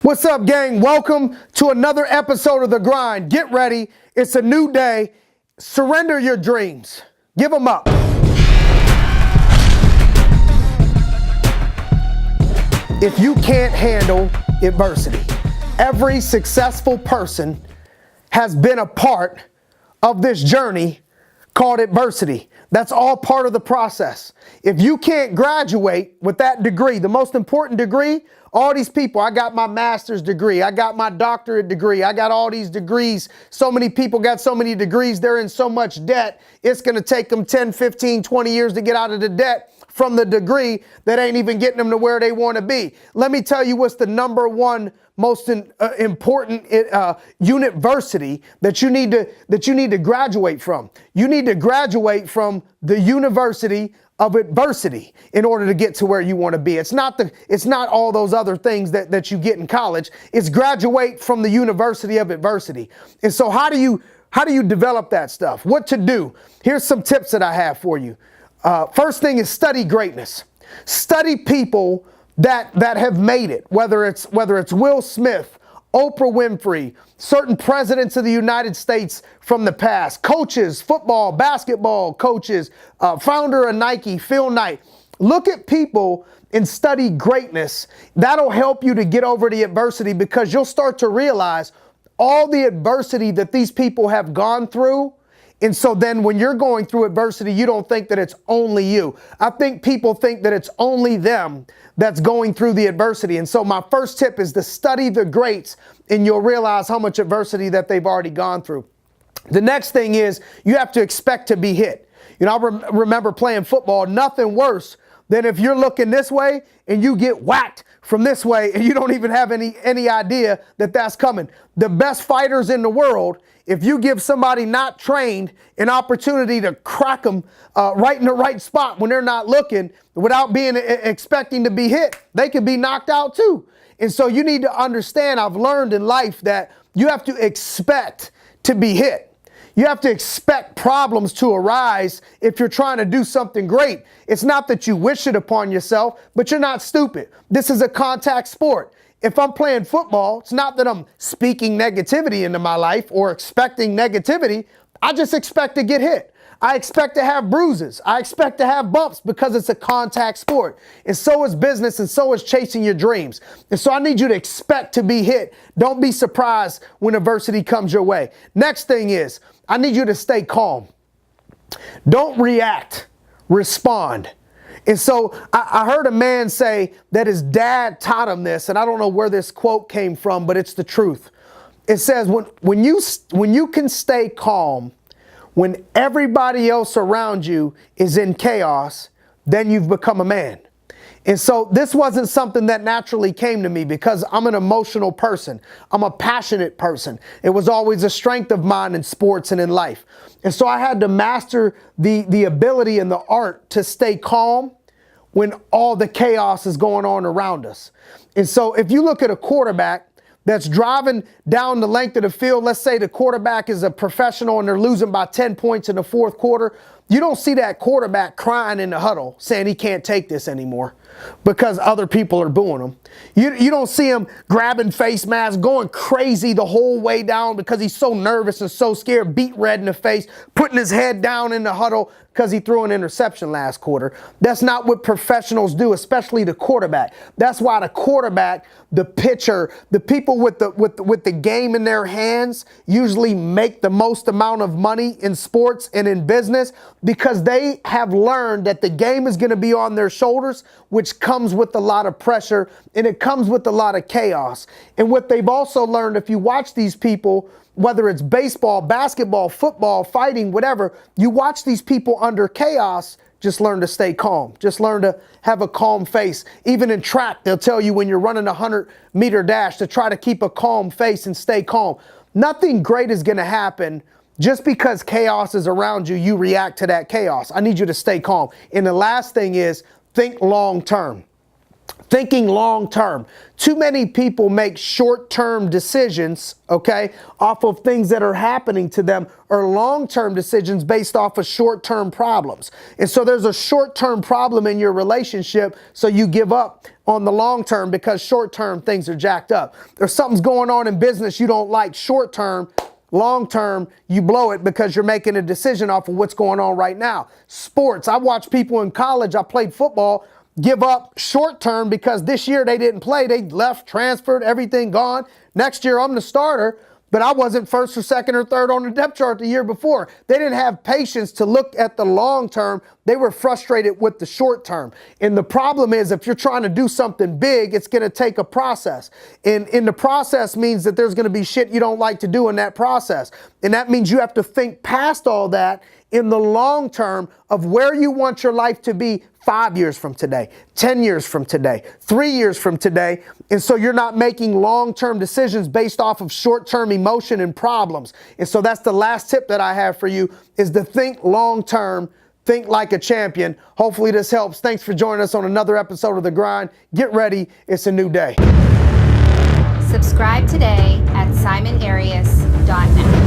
What's up, gang? Welcome to another episode of The Grind. Get ready. It's a new day. Surrender your dreams. Give them up. If you can't handle adversity, every successful person has been a part of this journey called adversity. That's all part of the process. If you can't graduate with that degree, the most important degree, all these people, I got my master's degree, I got my doctorate degree, I got all these degrees. So many people got so many degrees, they're in so much debt, it's going to take them 10, 15, 20 years to get out of the debt from the degree that ain't even getting them to where they want to be. Let me tell you what's the number one most important university that you need to graduate from. You need to graduate from the University of Adversity in order to get to where you want to be. It's not all those other things that you get in college. It's graduate from the University of Adversity. And so how do you develop that stuff? What to do? Here's some tips that I have for you. First thing is study greatness. Study people that have made it, whether it's Will Smith, Oprah Winfrey, certain presidents of the United States from the past, coaches, football, basketball coaches, founder of Nike, Phil Knight. Look at people and study greatness. That'll help you to get over the adversity because you'll start to realize all the adversity that these people have gone through. And so then when you're going through adversity, you don't think that it's only you. I think people think that it's only them that's going through the adversity. And so my first tip is to study the greats and you'll realize how much adversity that they've already gone through. The next thing is you have to expect to be hit. You know, I remember playing football, nothing worse than if you're looking this way and you get whacked from this way and you don't even have any idea that that's coming. The best fighters in the world, if you give somebody not trained an opportunity to crack them right in the right spot when they're not looking without being expecting to be hit, they could be knocked out too. And so you need to understand, I've learned in life that you have to expect to be hit. You have to expect problems to arise if you're trying to do something great. It's not that you wish it upon yourself, but you're not stupid. This is a contact sport. If I'm playing football, it's not that I'm speaking negativity into my life or expecting negativity. I just expect to get hit. I expect to have bruises. I expect to have bumps because it's a contact sport. And so is business and so is chasing your dreams. And so I need you to expect to be hit. Don't be surprised when adversity comes your way. Next thing is, I need you to stay calm. Don't react, respond. And so I heard a man say that his dad taught him this, and I don't know where this quote came from, but it's the truth. It says, when you can stay calm, when everybody else around you is in chaos, then you've become a man. And so this wasn't something that naturally came to me because I'm an emotional person. I'm a passionate person. It was always a strength of mine in sports and in life. And so I had to master the ability and the art to stay calm when all the chaos is going on around us. And so if you look at a quarterback that's driving down the length of the field, let's say the quarterback is a professional and they're losing by 10 points in the fourth quarter, you don't see that quarterback crying in the huddle saying he can't take this anymore because other people are booing him. You don't see him grabbing face masks, going crazy the whole way down because he's so nervous and so scared, beat red in the face, putting his head down in the huddle because he threw an interception last quarter. That's not what professionals do, especially the quarterback. That's why the quarterback, the pitcher, the people with the game in their hands usually make the most amount of money in sports and in business because they have learned that the game is going to be on their shoulders, which comes with a lot of pressure and it comes with a lot of chaos. And what they've also learned, if you watch these people, whether it's baseball, basketball, football, fighting, whatever, you watch these people under chaos, just learn to stay calm. Just learn to have a calm face. Even in track, they'll tell you when you're running a 100-meter dash to try to keep a calm face and stay calm. Nothing great is going to happen just because chaos is around you, you react to that chaos. I need you to stay calm. And the last thing is think long term. Thinking long term. Too many people make short term decisions, okay, off of things that are happening to them, or long term decisions based off of short term problems. And so there's a short term problem in your relationship, so you give up on the long term because short term things are jacked up. There's something's going on in business you don't like short term. Long term, you blow it because you're making a decision off of what's going on right now. Sports. I watch people in college, I played football, give up short term because this year they didn't play. They left, transferred, everything gone. Next year I'm the starter, but I wasn't first or second or third on the depth chart the year before. They didn't have patience to look at the long term. They were frustrated with the short term. And the problem is, if you're trying to do something big, it's going to take a process. And in the process means that there's going to be shit you don't like to do in that process. And that means you have to think past all that in the long term of where you want your life to be 5 years from today, 10 years from today, 3 years from today. And so you're not making long-term decisions based off of short-term emotion and problems. And so that's the last tip that I have for you, is to think long-term, think like a champion. Hopefully this helps. Thanks for joining us on another episode of The Grind. Get ready. It's a new day. Subscribe today at simonarias.net.